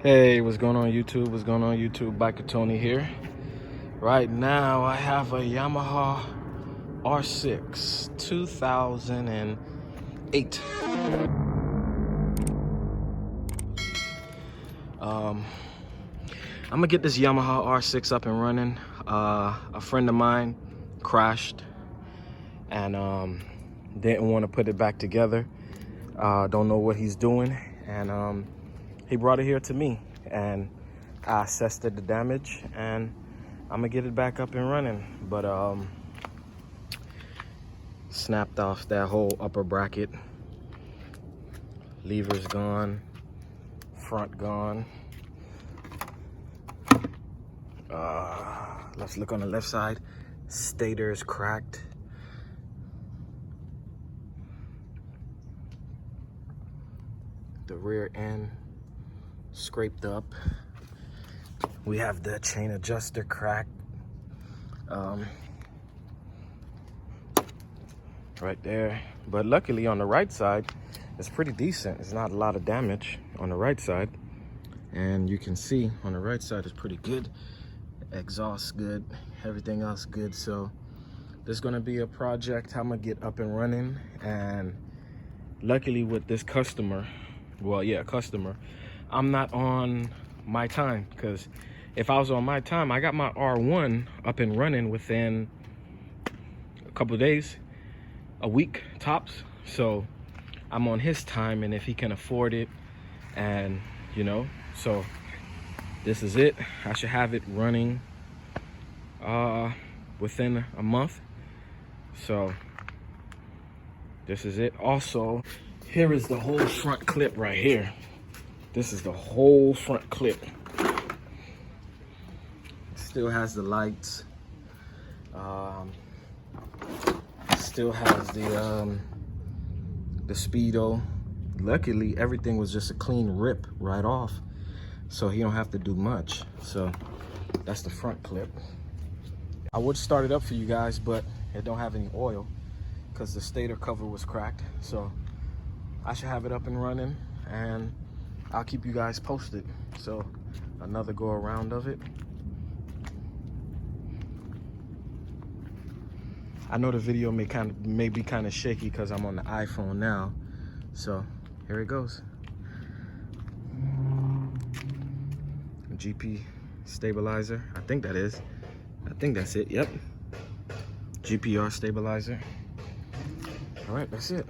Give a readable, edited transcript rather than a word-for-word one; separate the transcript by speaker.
Speaker 1: Hey, what's going on YouTube? What's going on YouTube? Biker Tony here. Right now I have a Yamaha R6 2008. I'm gonna get this Yamaha R6 up and running. A friend of mine crashed and didn't want to put it back together. Don't know what he's doing, and he brought it here to me, and I assessed the damage, and I'm gonna get it back up and running. But snapped off that whole upper bracket. Lever's gone, front gone. Let's look on the left side. Stator is cracked. The rear end scraped up. We have the chain adjuster cracked right there, but luckily on the right side it's pretty decent. It's not a lot of damage on the right side, and you can see on the right side is pretty good. Exhaust good, everything else good. So this is going to be a project I'm gonna get up and running, and luckily with this customer, I'm not on my time, because if I was on my time, I got my R1 up and running within a couple of days, a week tops. So I'm on his time, and if he can afford it, and so this is it. I should have it running within a month. So this is it. Also, here is the whole front clip right here. This is the whole front clip. Still has the lights. Still has the speedo. Luckily, everything was just a clean rip right off, so he don't have to do much. So that's the front clip. I would start it up for you guys, but it don't have any oil because the stator cover was cracked. So I should have it up and running, and I'll keep you guys posted. So another go around of it. I know the video may be kind of shaky because I'm on the iPhone now. So here it goes. GP stabilizer. I think that's it. Yep. GPR stabilizer. All right, that's it.